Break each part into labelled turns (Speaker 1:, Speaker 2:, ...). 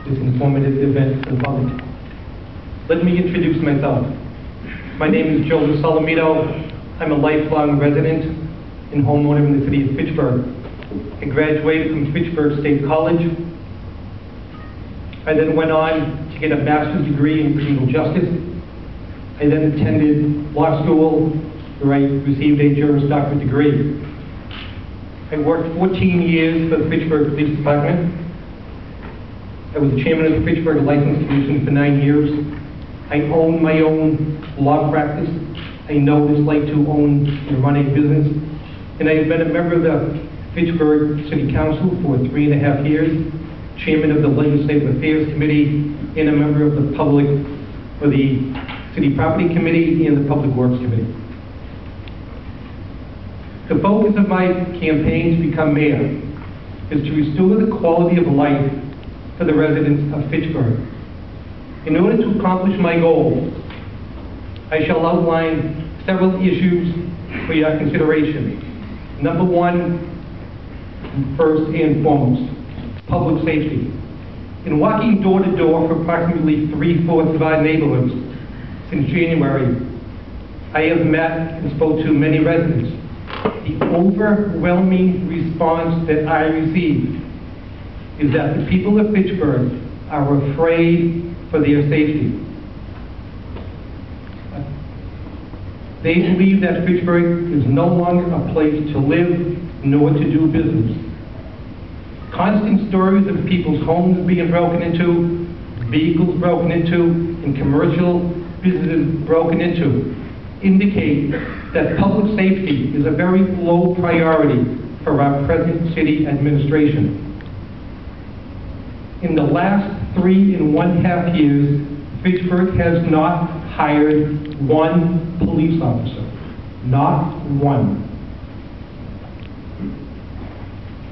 Speaker 1: this informative event to the public. Let me introduce myself. My name is Solomito. I'm a lifelong resident and homeowner in the city of Fitchburg. I graduated from Fitchburg State College. I then went on to get a master's degree in criminal justice. I then attended law school, where I received a Juris Doctorate degree. I worked 14 years for the Fitchburg Police Department. I was the chairman of the Fitchburg License Commission for 9 years. I own my own law practice. I know what it's like to own and run a business. And I have been a member of the Fitchburg City Council for 3.5 years, chairman of the Legislative Affairs Committee, and a member of the public for the City Property Committee and the Public Works Committee. The focus of my campaign to become mayor is to restore the quality of life for the residents of Fitchburg. In order to accomplish my goal, I shall outline several issues for your consideration. Number one, first and foremost, public safety. In walking door to door for approximately 3/4 of our neighborhoods since January, I have met and spoke to many residents. The overwhelming response that I received is that the people of Fitchburg are afraid for their safety. They believe that Fitchburg is no longer a place to live nor to do business. Constant stories of people's homes being broken into, vehicles broken into, and commercial businesses broken into indicate that public safety is a very low priority for our present city administration. In the last 3.5 years, Fitchburg has not hired one police officer. Not one.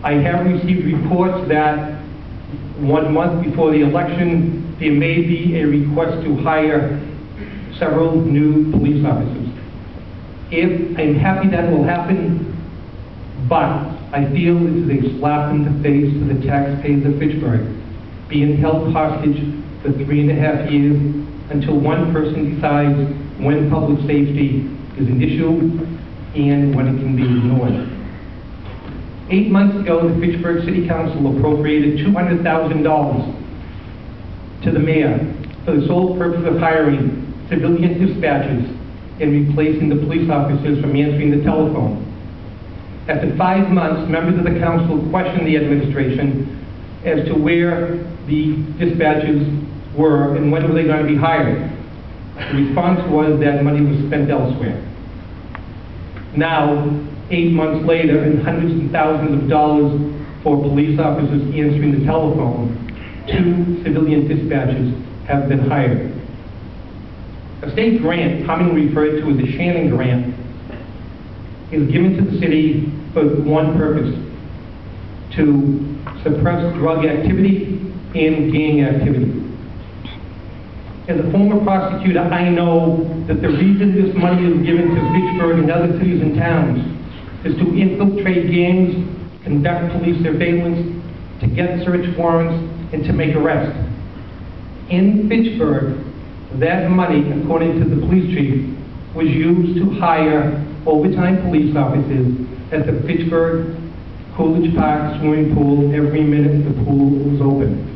Speaker 1: I have received reports that 1 month before the election, there may be a request to hire several new police officers. I'm happy that will happen, but I feel this is a slap in the face to the taxpayers of Fitchburg, being held hostage for 3.5 years until one person decides when public safety is an issue and when it can be ignored. 8 months ago, the Fitchburg City Council appropriated $200,000 to the mayor for the sole purpose of hiring civilian dispatchers and replacing the police officers from answering the telephone. After 5 months, members of the council questioned the administration as to where the dispatchers were and when were they going to be hired. The response was that money was spent elsewhere. Now, 8 months later, and hundreds of thousands of dollars for police officers answering the telephone, 2 civilian dispatchers have been hired. A state grant, commonly referred to as the Shannon Grant, is given to the city for one purpose: to suppress drug activity and gang activity. As a former prosecutor, I know that the reason this money is given to Fitchburg and other cities and towns is to infiltrate gangs, conduct police surveillance, to get search warrants, and to make arrests. In Fitchburg, that money, according to the police chief, was used to hire overtime police officers at the Fitchburg Coolidge Park swimming pool every minute the pool was open.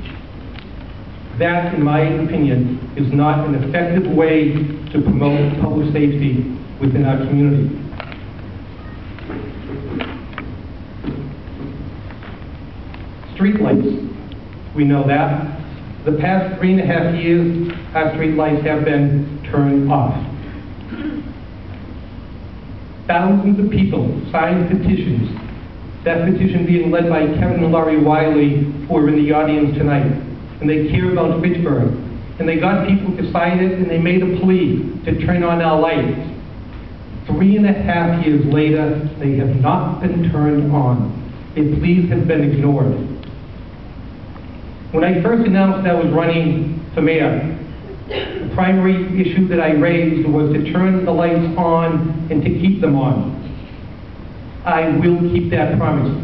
Speaker 1: That, in my opinion, is not an effective way to promote public safety within our community. Streetlights, we know that. The past 3.5 years, our streetlights have been turned off. Thousands of people signed petitions, that petition being led by Kevin and Laurie Wiley, who are in the audience tonight, and they care about Fitchburg. And they got people to sign it, and they made a plea to turn on our lights. 3.5 years later, they have not been turned on. Their pleas have been ignored. When I first announced that I was running for mayor, the primary issue that I raised was to turn the lights on and to keep them on. I will keep that promise.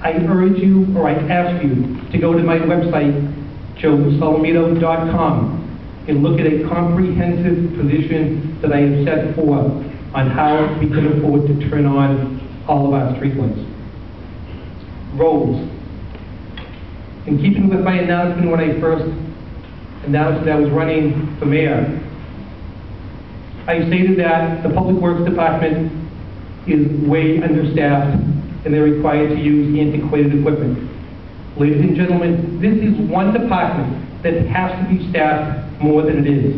Speaker 1: I urge you, or I ask you, to go to my website, Solomito.com, and look at a comprehensive position that I have set forth on how we can afford to turn on all of our streetlights. Roads. In keeping with my announcement when I first announced that I was running for mayor, I stated that the Public Works Department is way understaffed and they're required to use antiquated equipment. Ladies and gentlemen, this is one department that has to be staffed more than it is.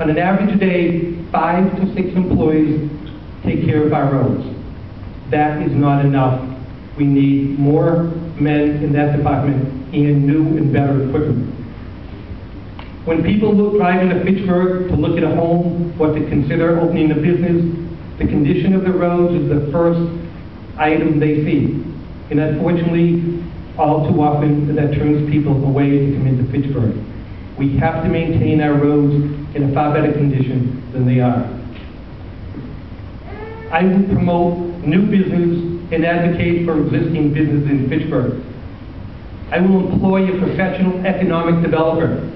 Speaker 1: On an average day, 5 to 6 employees take care of our roads. That is not enough. We need more men in that department and new and better equipment. When people drive into Fitchburg to look at a home or to consider opening a business, the condition of the roads is the first item they see. And unfortunately, all too often, that turns people away to come into Fitchburg. We have to maintain our roads in a far better condition than they are. I will promote new business and advocate for existing businesses in Fitchburg. I will employ a professional economic developer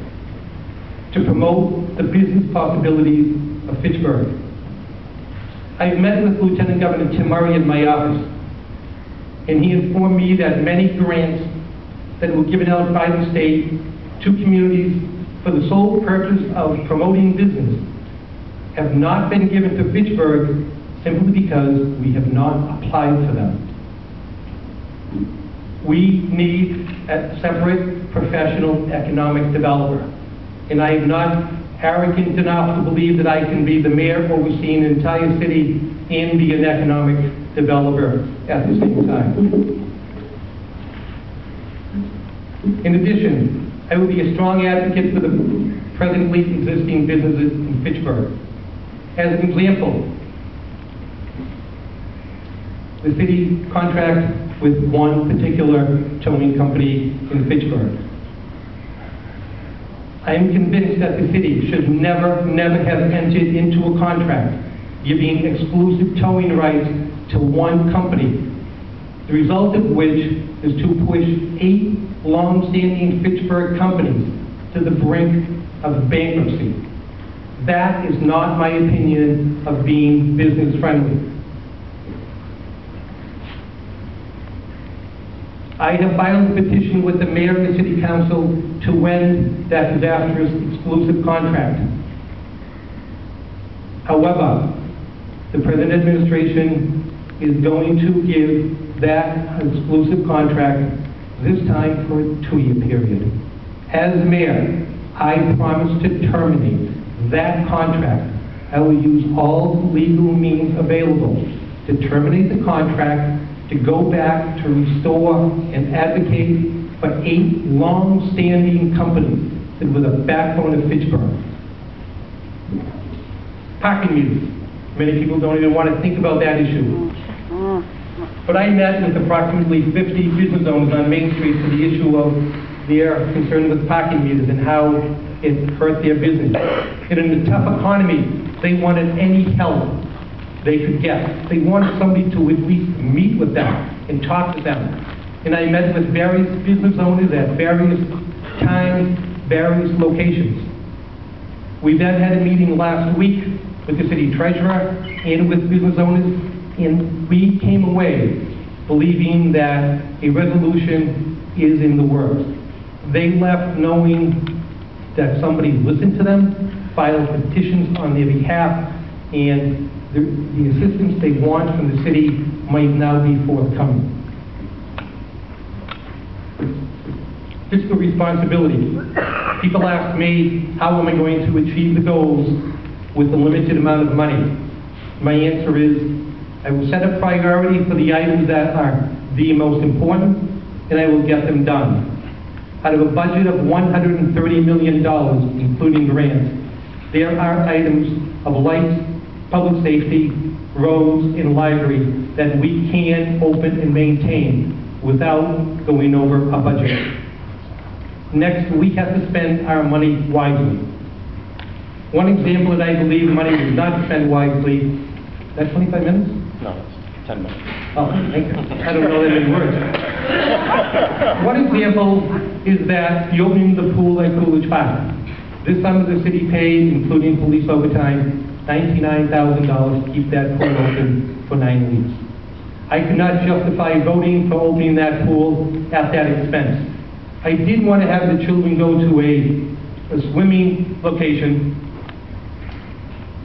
Speaker 1: to promote the business possibilities of Fitchburg. I've met with Lieutenant Governor Tim Murray in my office, and he informed me that many grants that were given out by the state to communities for the sole purpose of promoting business have not been given to Fitchburg simply because we have not applied for them. We need a separate professional economic developer. And I am not arrogant enough to believe that I can be the mayor overseeing an entire city and be an economic developer at the same time. In addition, I will be a strong advocate for the presently existing businesses in Fitchburg. As an example, the city contracts with one particular towing company in Fitchburg. I am convinced that the city should never have entered into a contract giving exclusive towing rights to one company, the result of which is to push 8 long-standing Fitchburg companies to the brink of bankruptcy. That is not my opinion of being business-friendly. I have filed a petition with the mayor and the city council to end that disastrous exclusive contract. However, the present administration is going to give that exclusive contract this time for a 2-year period. As mayor, I promise to terminate that contract. I will use all legal means available to terminate the contract, to go back to restore and advocate for 8 long-standing companies that were the backbone of Fitchburg. Parking meters. Many people don't even want to think about that issue. But I met with approximately 50 business owners on Main Street for the issue of their concern with parking meters and how it hurt their business. And in a tough economy, they wanted any help they could get. They wanted somebody to at least meet with them and talk to them. And I met with various business owners at various times, various locations. We then had a meeting last week with the city treasurer and with business owners, and we came away believing that a resolution is in the works. They left knowing that somebody listened to them, filed petitions on their behalf, and the assistance they want from the city might now be forthcoming. Fiscal responsibility. People ask me, how am I going to achieve the goals with the limited amount of money? My answer is, I will set a priority for the items that are the most important, and I will get them done. Out of a budget of $130 million, including grants, there are items of lights, public safety, roads, and library that we can open and maintain without going over a budget. Next, we have to spend our money wisely. One example that I believe money is not spent wisely, is that 25 minutes?
Speaker 2: No, it's 10 minutes.
Speaker 1: Oh, thank you. I don't know that many words. One example is that the opening of the pool at Coolidge Park. This summer the city paid, including police overtime, $99,000 to keep that pool open for 9 weeks. I could not justify voting for opening that pool at that expense. I did want to have the children go to a swimming location,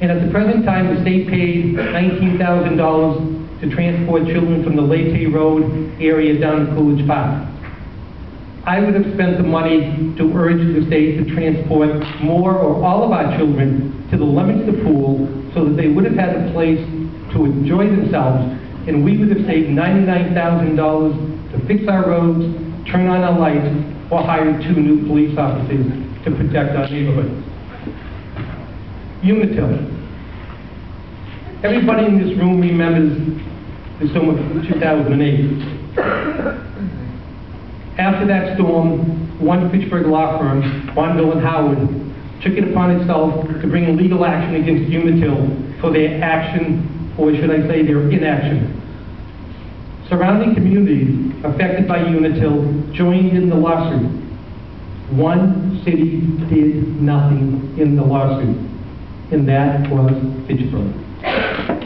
Speaker 1: and at the present time the state paid $19,000 to transport children from the Leyte Road area down to Coolidge Park. I would have spent the money to urge the state to transport more or all of our children to the limits of the pool so that they would have had a place to enjoy themselves, and we would have saved $99,000 to fix our roads, turn on our lights, or hire 2 new police officers to protect our neighborhood. Unitil. Everybody in this room remembers the storm of 2008. After that storm, one Fitchburg law firm, Bonville and Howard, took it upon itself to bring legal action against Unitil for their action, or should I say their inaction. Surrounding communities affected by Unitil joined in the lawsuit. One city did nothing in the lawsuit, and that was Fitchburg.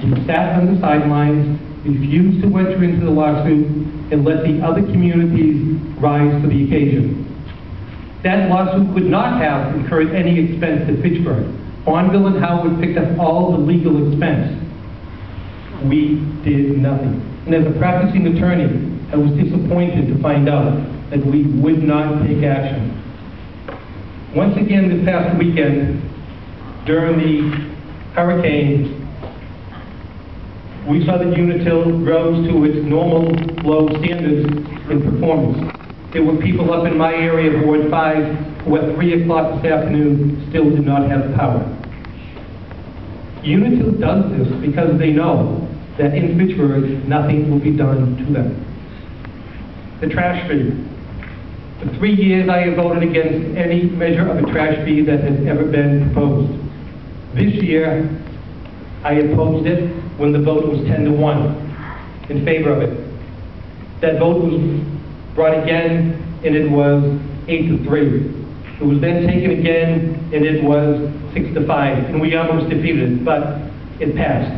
Speaker 1: We sat on the sidelines, refused to enter into the lawsuit, and let the other communities rise to the occasion. That lawsuit would not have incurred any expense to Fitchburg. Bonville and Howard picked up all the legal expense. We did nothing. And as a practicing attorney, I was disappointed to find out that we would not take action. Once again, this past weekend, during the hurricane, we saw that Unitil rose to its normal low standards in performance. There were people up in my area of Ward 5 who at 3 o'clock this afternoon still did not have power. Unitil does this because they know that in Fitchburg nothing will be done to them. The trash fee. For 3 years I have voted against any measure of a trash fee that has ever been proposed. This year I opposed it when the vote was 10-1 in favor of it. That vote was brought again, and it was 8-3. It was then taken again, and it was 6-5, and we almost defeated it, but it passed.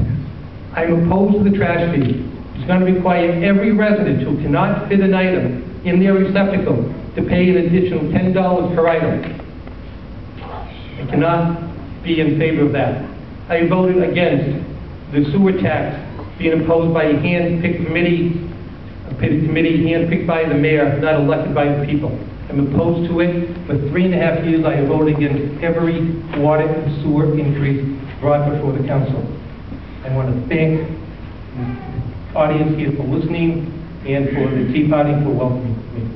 Speaker 1: I'm opposed to the trash fee. It's going to require every resident who cannot fit an item in their receptacle to pay an additional $10 per item. I cannot be in favor of that. I voted against the sewer tax being imposed by a hand-picked committee, hand-picked by the mayor, not elected by the people. I'm opposed to it. For 3.5 years, I have voted against every water and sewer increase brought before the council. I want to thank the audience here for listening and for the Tea Party for welcoming me.